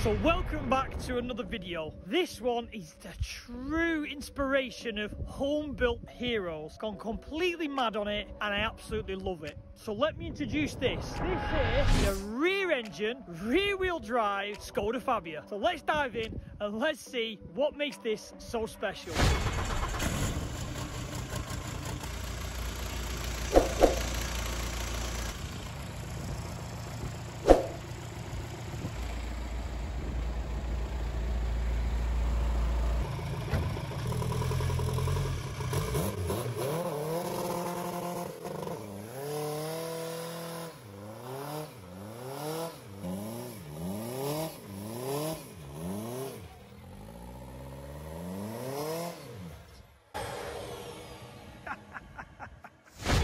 So welcome back to another video. This one is the true inspiration of home-built heroes. Gone completely mad on it and I absolutely love it. So let me introduce this. This is the rear engine, rear wheel drive Skoda Fabia. So let's dive in and let's see what makes this so special.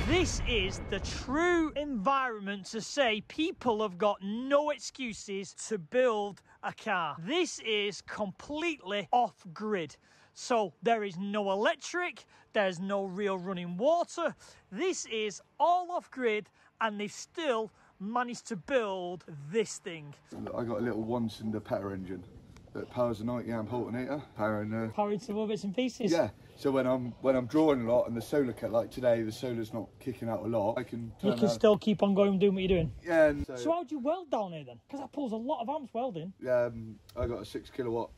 This is the true environment to say people have got no excuses to build a car. This is completely off-grid. So there is no electric, there's no real running water. This is all off-grid and they've still managed to build this thing. I got a little one-cylinder petrol engine that powers a 90 amp alternator, powering some more bits and pieces. Yeah, so when I'm drawing a lot and the solar like today, the solar's not kicking out a lot, I can turn you can still keep on going and doing what you're doing. Yeah. And so how do you weld down here then? Because that pulls a lot of amps welding. Yeah, I got a 6 kilowatt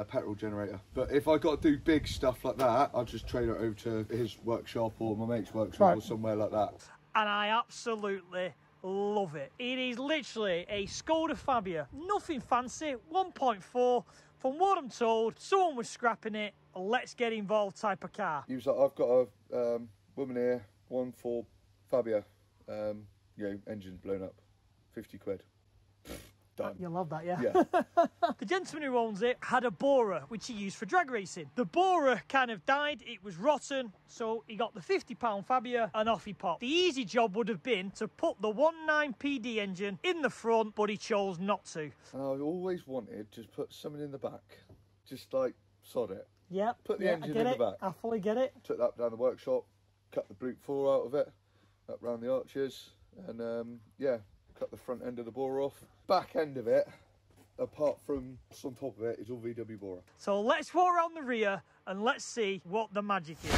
petrol generator. But if I got to do big stuff like that, I'll just trade it over to his workshop or my mate's workshop or somewhere like that. And I absolutely love it. It is literally a Skoda Fabia, nothing fancy, 1.4. From what I'm told, someone was scrapping it, let's get involved type of car. He was like, I've got a woman here, 1.4 Fabia, you know, engine's blown up, 50 quid. Done. You'll love that, yeah? Yeah. The gentleman who owns it had a Bora, which he used for drag racing. The Bora kind of died, it was rotten, so he got the £50 Fabia and off he popped. The easy job would have been to put the 1.9 PD engine in the front, but he chose not to. And I always wanted to put something in the back, just like sod it. Yeah, put the engine in the back. I fully get it. Took that down the workshop, cut the brute floor out of it, up round the arches, and yeah, cut the front end of the Bora off. Back end of it, apart from what's on top of it, is all VW Bora. So let's walk around the rear and let's see what the magic is.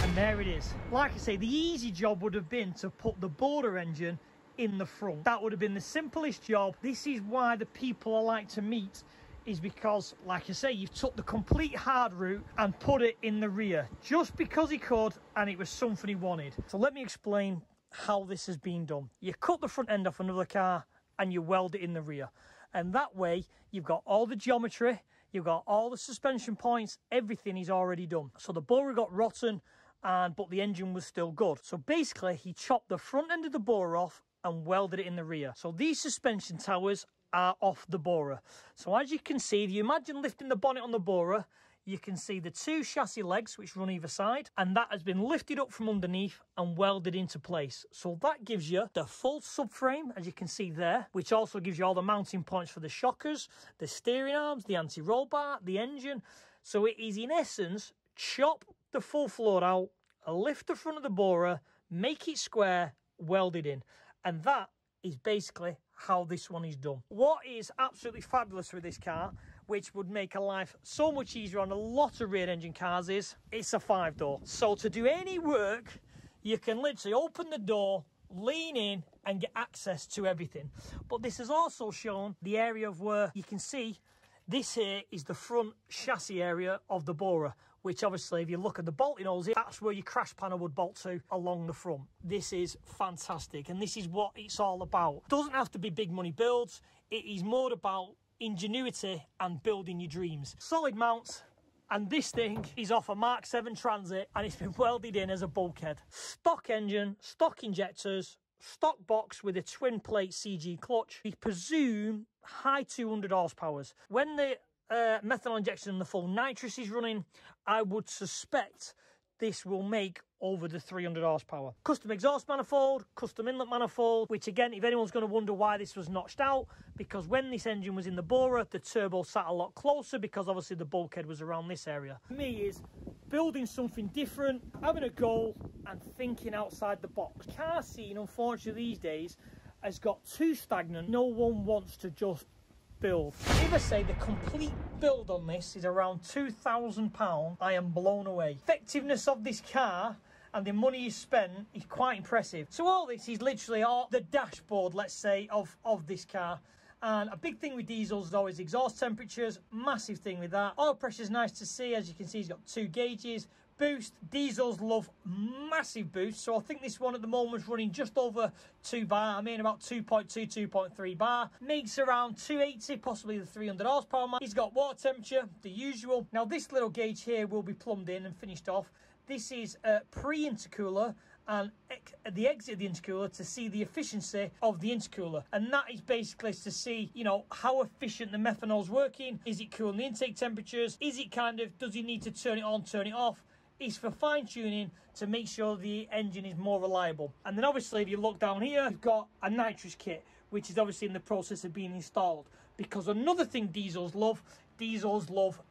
And there it is. Like I say, the easy job would have been to put the Bora engine in the front. That would have been the simplest job. This is why the people I like to meet, is because, like I say, you've took the complete hard route and put it in the rear just because he could and it was something he wanted. So let me explain how this has been done. You cut the front end off another car and you weld it in the rear, and that way you've got all the geometry, you've got all the suspension points, everything is already done. So the Bora got rotten but the engine was still good. So basically he chopped the front end of the Bora off and welded it in the rear. So these suspension towers are off the Bora. So as you can see, if you imagine lifting the bonnet on the Bora, you can see the two chassis legs which run either side, and that has been lifted up from underneath and welded into place. So that gives you the full subframe, as you can see there, which also gives you all the mounting points for the shockers, the steering arms, the anti-roll bar, the engine. So it is in essence, chop the full floor out, lift the front of the Bora, make it square, weld it in. And that is basically how this one is done. What is absolutely fabulous with this car, which would make a life so much easier on a lot of rear engine cars, is it's a 5-door. So to do any work, you can literally open the door, lean in and get access to everything. But this has also shown the area of where you can see this here is the front chassis area of the Bora, which obviously if you look at the bolting holes, that's where your crash panel would bolt to along the front. This is fantastic and this is what it's all about. It doesn't have to be big money builds, it is more about ingenuity and building your dreams. Solid mounts, and this thing is off a Mark 7 Transit and it's been welded in as a bulkhead. Stock engine, stock injectors, stock box with a twin plate CG clutch. We presume high 200 horsepowers. When the methanol injection and the full nitrous is running, I would suspect this will make over the 300 horsepower. Custom exhaust manifold, custom inlet manifold, which again, if anyone's going to wonder why this was notched out, because when this engine was in the Bora, the turbo sat a lot closer because obviously the bulkhead was around this area. For me is building something different, having a goal and thinking outside the box. Car scene, unfortunately these days, has got too stagnant. No one wants to just build. If I say the complete build on this is around £2,000, I am blown away. Effectiveness of this car and the money you spent is quite impressive. So all this is literally all the dashboard, let's say, of this car. And a big thing with diesels is always exhaust temperatures, massive thing with that. Oil pressure is nice to see, as you can see, it's got 2 gauges. Boost, diesels love massive boost, so I think this one at the moment is running just over 2 bar, I mean about 2.2, 2.3 bar. Makes around 280, possibly the 300 horsepower mark. He's got water temperature, the usual. Now this little gauge here will be plumbed in and finished off. This is a pre-intercooler and the exit of the intercooler to see the efficiency of the intercooler, and that is basically to see, you know, how efficient the methanol's working. Is it cooling the intake temperatures? Is it does he need to turn it on, turn it off? Is for fine-tuning to make sure the engine is more reliable. And then obviously if you look down here, you've got a nitrous kit, which is obviously in the process of being installed, because another thing diesels love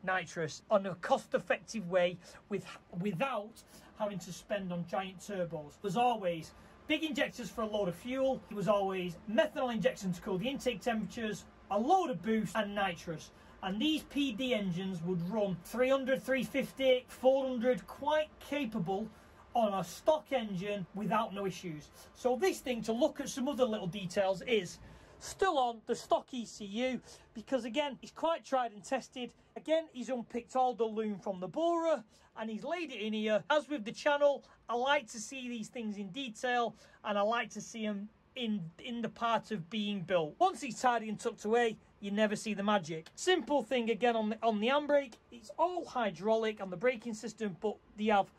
nitrous on a cost-effective way without having to spend on giant turbos. There's always big injectors for a load of fuel. It was always methanol injection to cool the intake temperatures, a load of boost and nitrous. And these PD engines would run 300, 350, 400, quite capable on a stock engine without no issues. So this thing, to look at some other little details, is still on the stock ECU, because again, it's quite tried and tested. Again, he's unpicked all the loom from the Bora and he's laid it in here. As with the channel, I like to see these things in detail and I like to see them in the part of being built. Once he's tidy and tucked away, you never see the magic. Simple thing again on the handbrake, it's all hydraulic on the braking system, but you have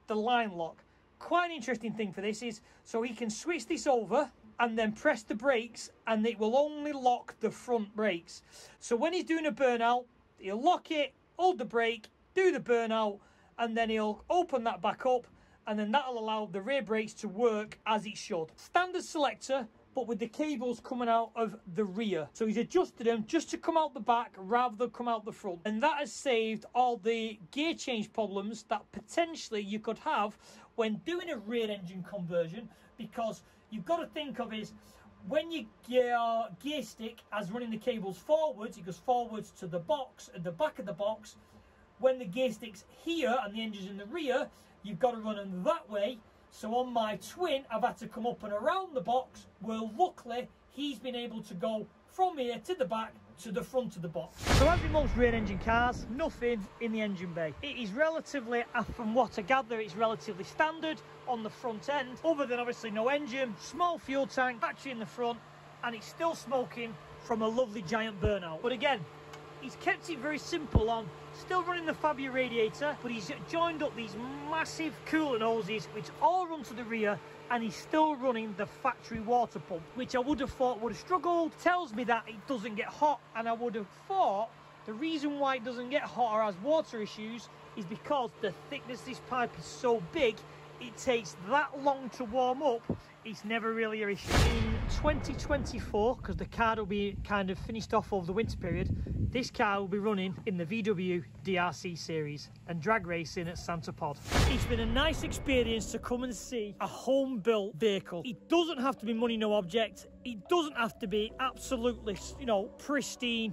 the line lock. Quite an interesting thing for this is, so he can switch this over and then press the brakes and it will only lock the front brakes. So when he's doing a burnout, he'll lock it, hold the brake, do the burnout, and then he'll open that back up, and then that'll allow the rear brakes to work as it should. Standard selector, but with the cables coming out of the rear. So he's adjusted them just to come out the back rather than come out the front. And that has saved all the gear change problems that potentially you could have when doing a rear engine conversion, because you've got to think of is when your gear stick as running the cables forwards, it goes forwards to the box, at the back of the box. When the gear stick's here and the engine's in the rear, you've got to run them that way. So on my twin, I've had to come up and around the box, where luckily he's been able to go from here to the back to the front of the box. So as with most rear engine cars, nothing in the engine bay. It is relatively, from what I gather, it's relatively standard on the front end, other than obviously no engine, small fuel tank, battery in the front, and it's still smoking from a lovely giant burnout. But again, he's kept it very simple on, still running the Fabia radiator, but he's joined up these massive coolant hoses which all run to the rear, and he's still running the factory water pump, which I would have thought would have struggled. Tells me that it doesn't get hot, and I would have thought the reason why it doesn't get hot or has water issues is because the thickness of this pipe is so big, it takes that long to warm up. It's never really an issue. In 2024, because the car will be kind of finished off over the winter period, this car will be running in the VW DRC series and drag racing at Santa Pod. It's been a nice experience to come and see a home-built vehicle. It doesn't have to be money no object. It doesn't have to be absolutely, you know, pristine.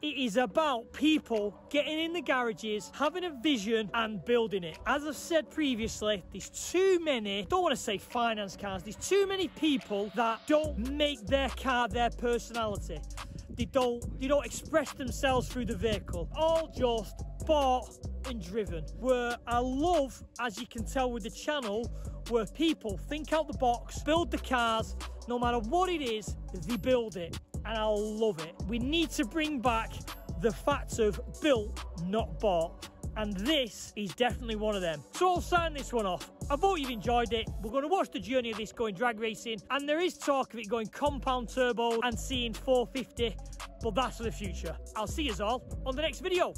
It is about people getting in the garages, having a vision and building it. As I've said previously, there's too many, don't want to say finance cars, there's too many people that don't make their car their personality. They don't express themselves through the vehicle. All just bought and driven. Where I love, as you can tell with the channel, where people think out the box, build the cars, no matter what it is, they build it. And I love it. We need to bring back the fact of built, not bought. And this is definitely one of them. So I'll sign this one off. I hope you've enjoyed it. We're going to watch the journey of this going drag racing. And there is talk of it going compound turbo and seeing 450. But that's for the future. I'll see you all on the next video.